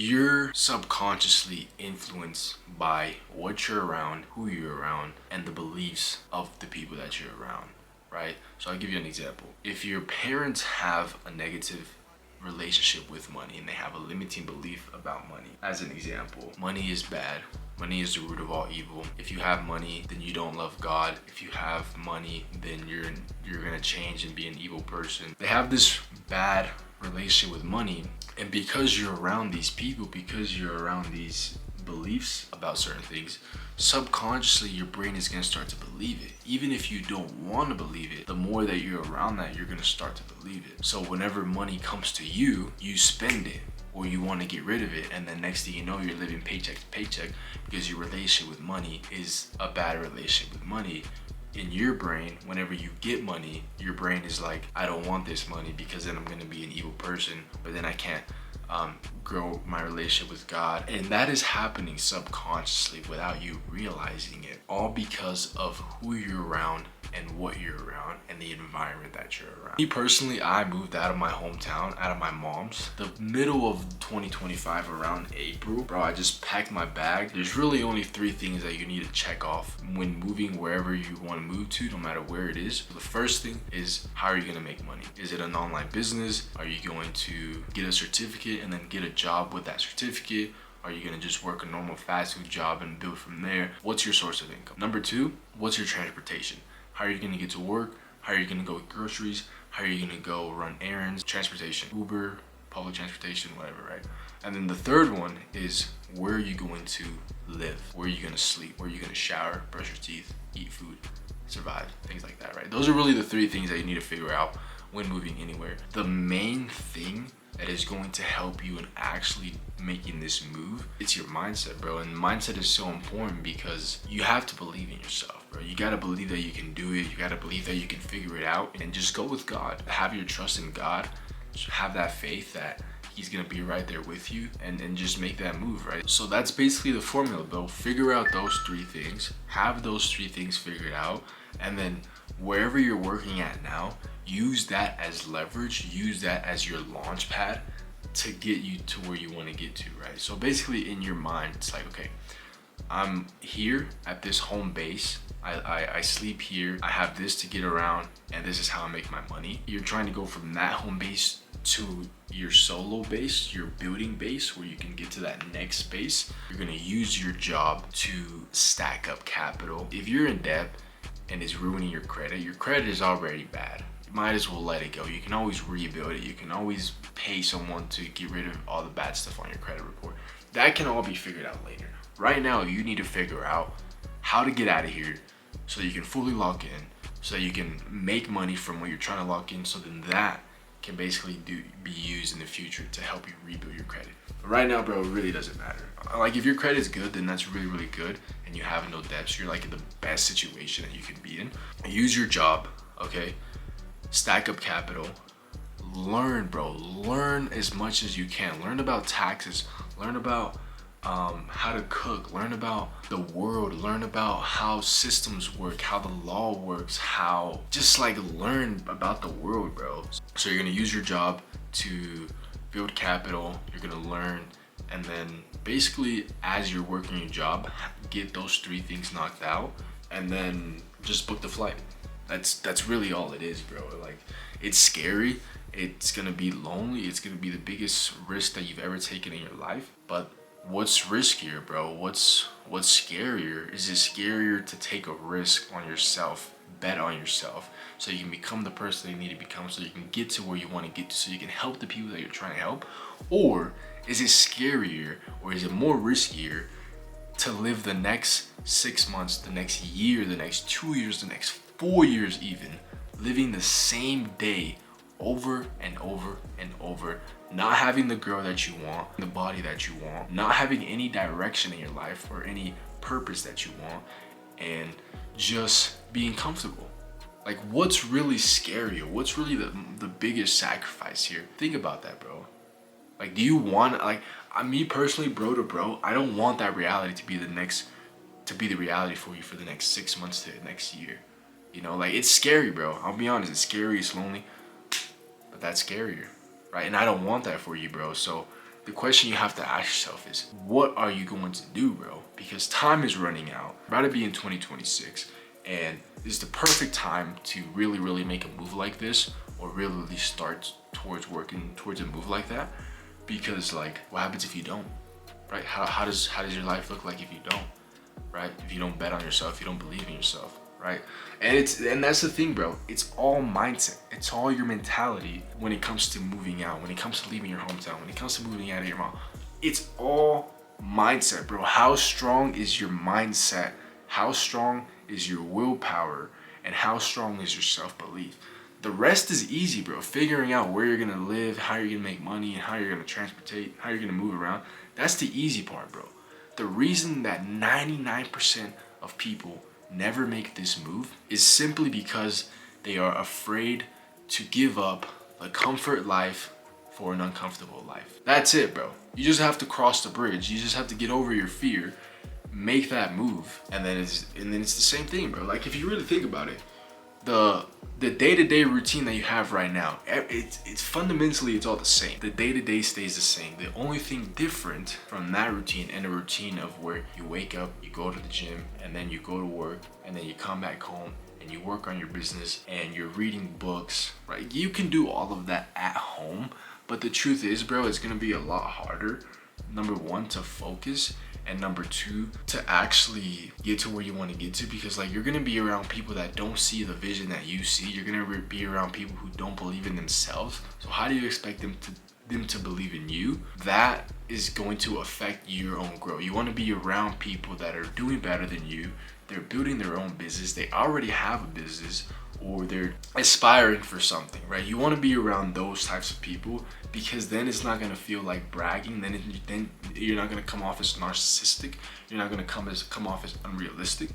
You're subconsciously influenced by what you're around, who you're around, and the beliefs of the people that you're around, right? So I'll give you an example. If your parents have a negative relationship with money and they have a limiting belief about money, as an example, money is bad. Money is the root of all evil. If you have money, then you don't love God. If you have money, then you're gonna change and be an evil person. They have this bad relationship with money, and because you're around these people, because you're around these beliefs about certain things, subconsciously your brain is going to start to believe it. Even if you don't want to believe it, the more that you're around that, you're going to start to believe it. So whenever money comes to you, you spend it, or you want to get rid of it, and then next thing you know, you're living paycheck to paycheck because your relationship with money is a bad relationship with money. In your brain, whenever you get money, your brain is like, I don't want this money because then I'm going to be an evil person, but then I can't grow my relationship with God. And that is happening subconsciously without you realizing it, all because of who you're around and what you're around and the environment that you're around. Me personally, I moved out of my hometown, out of my mom's, the middle of 2025, around April. Bro, I just packed my bag. There's really only 3 things that you need to check off when moving wherever you want to move to, no matter where it is. The first thing is, how are you going to make money? Is it an online business? Are you going to get a certificate and then get a job with that certificate? Are you gonna just work a normal fast food job and build from there? What's your source of income? Number 2, what's your transportation? How are you gonna get to work? How are you gonna go get groceries? How are you gonna go run errands? Transportation, Uber, public transportation, whatever, right? And then the third one is, where are you going to live? Where are you gonna sleep? Where are you gonna shower, brush your teeth, eat food, survive, things like that, right? Those are really the 3 things that you need to figure out when moving anywhere. The main thing that is going to help you in actually making this move, it's your mindset, bro. And mindset is so important because you have to believe in yourself, bro. You gotta believe that you can do it. You gotta believe that you can figure it out, and just go with God. Have your trust in God. Have that faith that He's gonna be right there with you, and just make that move, right? So that's basically the formula, bro. Figure out those 3 things, have those 3 things figured out, and then wherever you're working at now, use that as leverage, use that as your launch pad to get you to where you want to get to, right? So basically in your mind, it's like, okay, I'm here at this home base. I sleep here. I have this to get around, and this is how I make my money. You're trying to go from that home base to your solo base, your building base, where you can get to that next space. You're gonna use your job to stack up capital. If you're in debt and it's ruining your credit is already bad. You might as well let it go. You can always rebuild it. You can always pay someone to get rid of all the bad stuff on your credit report. That can all be figured out later. Right now, you need to figure out how to get out of here so that you can fully lock in, so that you can make money from what you're trying to lock in, so then that can basically be used in the future to help you rebuild your credit. But right now, bro, it really doesn't matter. Like, if your credit is good, then that's really, really good, and you have no debts. You're like in the best situation that you can be in. Use your job, okay? Stack up capital. Learn, bro. Learn as much as you can. Learn about taxes. Learn about how to cook. Learn about the world. Learn about how systems work, how the law works, how just like learn about the world, bro. So you're gonna use your job to build capital. You're gonna learn, and then basically as you're working your job, get those 3 things knocked out, and then just book the flight. That's really all it is, bro. Like, it's scary. It's gonna be lonely. It's gonna be the biggest risk that you've ever taken in your life. But what's riskier, bro? What's scarier? Is it scarier to take a risk on yourself, bet on yourself, so you can become the person you need to become, so you can get to where you want to get to, so you can help the people that you're trying to help? Or is it scarier, or is it more riskier to live the next 6 months, the next year, the next 2 years, the next 4 years even, living the same day over and over and over, not having the girl that you want, the body that you want, not having any direction in your life or any purpose that you want, and just being comfortable? Like, what's really scarier? What's really the biggest sacrifice here? Think about that, bro. Like, do you want, like, me personally, bro to bro, I don't want that reality to be the reality for you for the next 6 months to the next year. You know, like, it's scary, bro. I'll be honest, it's scary, it's lonely, but that's scarier, right? And I don't want that for you, bro. So the question you have to ask yourself is, what are you going to do, bro? Because time is running out. We're about to be in 2026, and this is the perfect time to really, really make a move like this, or really start towards working towards a move like that. Because like, what happens if you don't, right? How does your life look like if you don't, right? If you don't bet on yourself, if you don't believe in yourself, right? And that's the thing, bro. It's all mindset. It's all your mentality when it comes to moving out, when it comes to leaving your hometown, when it comes to moving out of your mom. It's all mindset, bro. How strong is your mindset? How strong is your willpower? And how strong is your self-belief? The rest is easy, bro. Figuring out where you're gonna live, how you're gonna make money, and how you're gonna transportate, how you're gonna move around. That's the easy part, bro. The reason that 99% of people never make this move is simply because they are afraid to give up a comfort life for an uncomfortable life. That's it, bro. You just have to cross the bridge. You just have to get over your fear, make that move, and then it's the same thing, bro. Like, if you really think about it, the day-to-day routine that you have right now, it's fundamentally, it's all the same. The day-to-day stays the same. The only thing different from that routine and a routine of where you wake up, you go to the gym, and then you go to work, and then you come back home and you work on your business and you're reading books, right? You can do all of that at home, but the truth is, bro, it's gonna be a lot harder, number one, to focus, and number two, to actually get to where you want to get to, because like, you're gonna be around people that don't see the vision that you see. You're gonna be around people who don't believe in themselves. So how do you expect them to believe in you? That is going to affect your own growth. You want to be around people that are doing better than you. They're building their own business. They already have a business, or they're aspiring for something, right? You want to be around those types of people, because then it's not going to feel like bragging. Then you're not going to come off as narcissistic. You're not going to come off as unrealistic.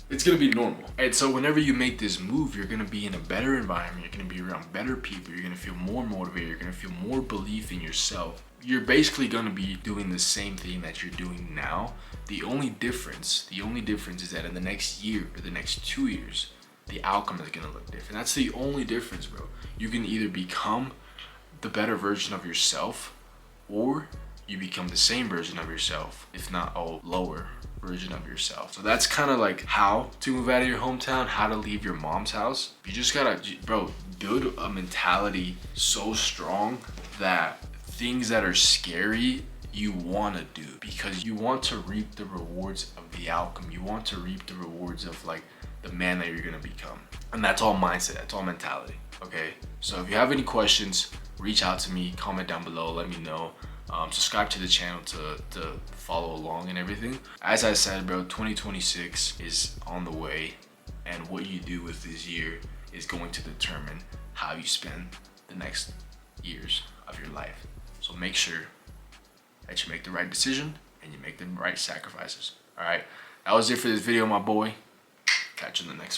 It's going to be normal. And so whenever you make this move, you're going to be in a better environment. You're going to be around better people. You're going to feel more motivated. You're going to feel more belief in yourself. You're basically going to be doing the same thing that you're doing now. The only difference is that in the next year or the next 2 years, the outcome is gonna look different. That's the only difference, bro. You can either become the better version of yourself, or you become the same version of yourself, if not a lower version of yourself. So that's kind of like how to move out of your hometown, how to leave your mom's house. You just gotta, bro, build a mentality so strong that things that are scary, you want to do, because you want to reap the rewards of the outcome. You want to reap the rewards of like the man that you're gonna become. And that's all mindset, that's all mentality. Okay, so if you have any questions, reach out to me, comment down below, let me know. Subscribe to the channel to follow along and everything. As I said, bro, 2026 is on the way, and what you do with this year is going to determine how you spend the next years of your life. So make sure that you make the right decision and you make the right sacrifices. All right, that was it for this video, my boy. Catch you in the next one.